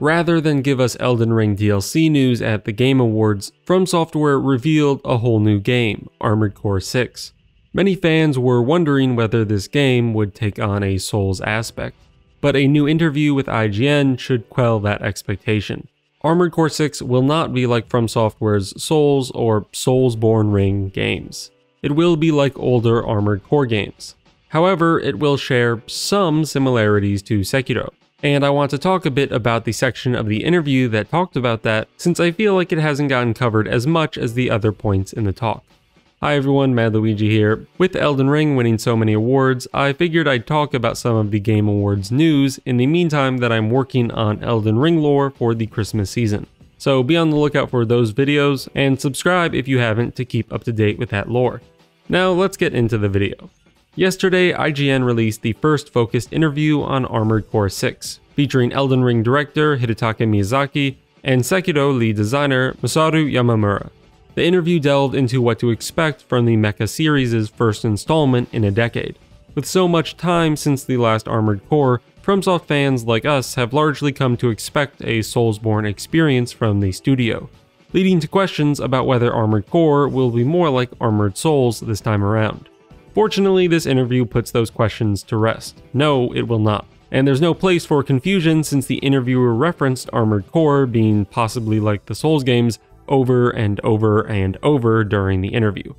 Rather than give us Elden Ring DLC news at the Game Awards, FromSoftware revealed a whole new game, Armored Core 6. Many fans were wondering whether this game would take on a Souls aspect, but a new interview with IGN should quell that expectation. Armored Core 6 will not be like FromSoftware's Souls or Soulsborne Ring games. It will be like older Armored Core games. However, it will share some similarities to Sekiro. And I want to talk a bit about the section of the interview that talked about that, since I feel like it hasn't gotten covered as much as the other points in the talk. Hi everyone, Mad Luigi here. With Elden Ring winning so many awards, I figured I'd talk about some of the Game Awards news in the meantime that I'm working on Elden Ring lore for the Christmas season. So be on the lookout for those videos, and subscribe if you haven't to keep up to date with that lore. Now let's get into the video. Yesterday, IGN released the first focused interview on Armored Core 6, featuring Elden Ring director Hidetaka Miyazaki and Sekiro lead designer Masaru Yamamura. The interview delved into what to expect from the Mecha series' first installment in a decade. With so much time since the last Armored Core, FromSoft fans like us have largely come to expect a Soulsborne experience from the studio, leading to questions about whether Armored Core will be more like Armored Souls this time around. Fortunately, this interview puts those questions to rest. No, it will not. And there's no place for confusion since the interviewer referenced Armored Core being possibly like the Souls games over and over and over during the interview.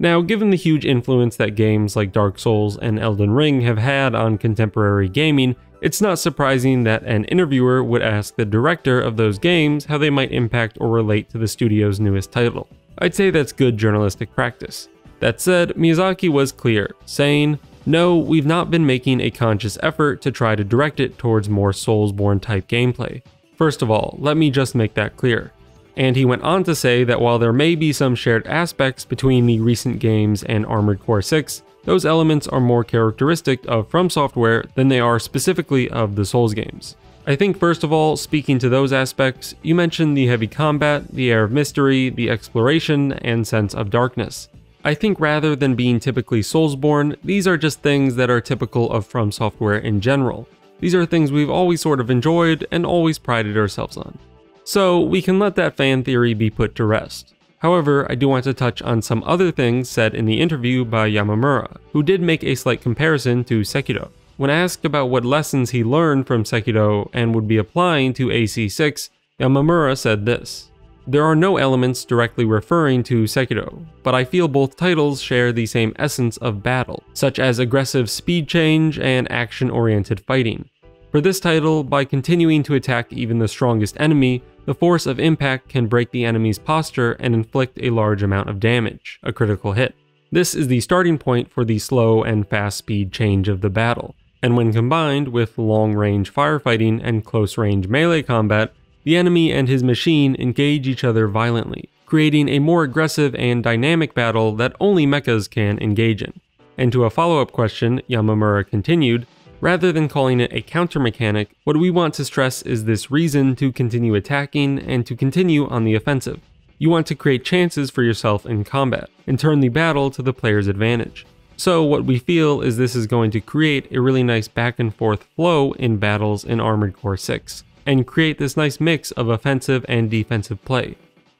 Now, given the huge influence that games like Dark Souls and Elden Ring have had on contemporary gaming, it's not surprising that an interviewer would ask the director of those games how they might impact or relate to the studio's newest title. I'd say that's good journalistic practice. That said, Miyazaki was clear, saying, "No, we've not been making a conscious effort to try to direct it towards more Soulsborne type gameplay. First of all, let me just make that clear." And he went on to say that while there may be some shared aspects between the recent games and Armored Core 6, those elements are more characteristic of FromSoftware than they are specifically of the Souls games. I think first of all, speaking to those aspects, you mentioned the heavy combat, the air of mystery, the exploration, and sense of darkness. I think rather than being typically Soulsborne, these are just things that are typical of FromSoftware in general. These are things we've always sort of enjoyed and always prided ourselves on. So we can let that fan theory be put to rest. However, I do want to touch on some other things said in the interview by Yamamura, who did make a slight comparison to Sekiro. When asked about what lessons he learned from Sekiro and would be applying to AC6, Yamamura said this: "There are no elements directly referring to Sekiro, but I feel both titles share the same essence of battle, such as aggressive speed change and action-oriented fighting. For this title, by continuing to attack even the strongest enemy, the force of impact can break the enemy's posture and inflict a large amount of damage, a critical hit. This is the starting point for the slow and fast speed change of the battle, and when combined with long-range firefighting and close-range melee combat, the enemy and his machine engage each other violently, creating a more aggressive and dynamic battle that only mechas can engage in." And to a follow-up question, Yamamura continued, "Rather than calling it a counter-mechanic, what we want to stress is this reason to continue attacking and to continue on the offensive. You want to create chances for yourself in combat, and turn the battle to the player's advantage. So what we feel is this is going to create a really nice back and forth flow in battles in Armored Core 6. And create this nice mix of offensive and defensive play.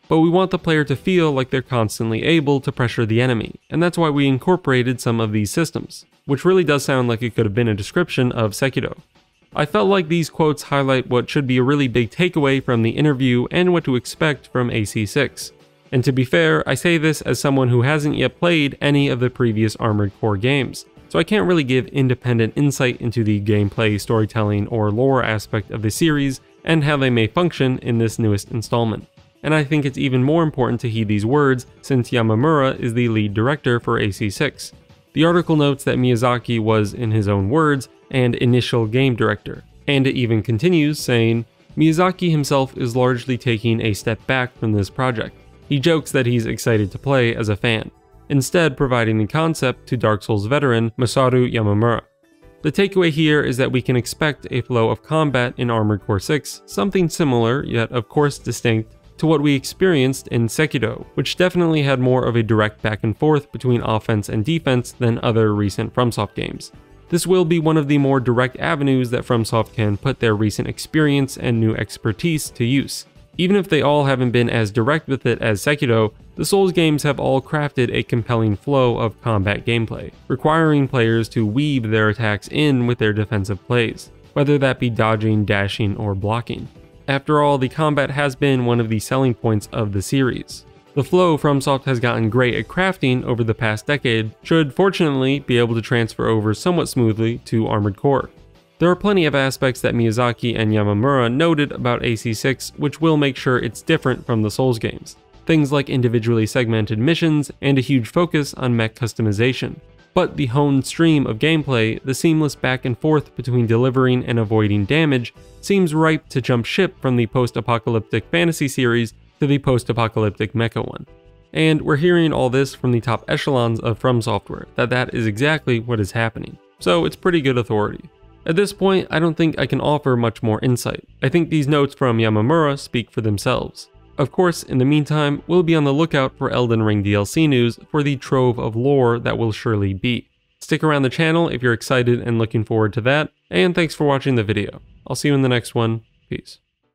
But we want the player to feel like they're constantly able to pressure the enemy, and that's why we incorporated some of these systems, which really does sound like it could have been a description of Sekiro." I felt like these quotes highlight what should be a really big takeaway from the interview and what to expect from AC6. And to be fair, I say this as someone who hasn't yet played any of the previous Armored Core games, so I can't really give independent insight into the gameplay, storytelling, or lore aspect of the series and how they may function in this newest installment. And I think it's even more important to heed these words since Yamamura is the lead director for AC6. The article notes that Miyazaki was, in his own words, an initial game director, and it even continues saying, "Miyazaki himself is largely taking a step back from this project. He jokes that he's excited to play as a fan, instead providing the concept to Dark Souls veteran Masaru Yamamura. The takeaway here is that we can expect a flow of combat in Armored Core 6, something similar, yet of course distinct, to what we experienced in Sekiro, which definitely had more of a direct back and forth between offense and defense than other recent FromSoft games. This will be one of the more direct avenues that FromSoft can put their recent experience and new expertise to use. Even if they all haven't been as direct with it as Sekiro, the Souls games have all crafted a compelling flow of combat gameplay, requiring players to weave their attacks in with their defensive plays, whether that be dodging, dashing, or blocking. After all, the combat has been one of the selling points of the series. The flow FromSoft has gotten great at crafting over the past decade should fortunately be able to transfer over somewhat smoothly to Armored Core. There are plenty of aspects that Miyazaki and Yamamura noted about AC6 which will make sure it's different from the Souls games. Things like individually segmented missions and a huge focus on mech customization. But the honed stream of gameplay, the seamless back and forth between delivering and avoiding damage, seems ripe to jump ship from the post-apocalyptic fantasy series to the post-apocalyptic mecha one. And we're hearing all this from the top echelons of FromSoftware, that is exactly what is happening. So it's pretty good authority. At this point, I don't think I can offer much more insight. I think these notes from Yamamura speak for themselves. Of course, in the meantime, we'll be on the lookout for Elden Ring DLC news for the trove of lore that will surely be. Stick around the channel if you're excited and looking forward to that, and thanks for watching the video. I'll see you in the next one. Peace.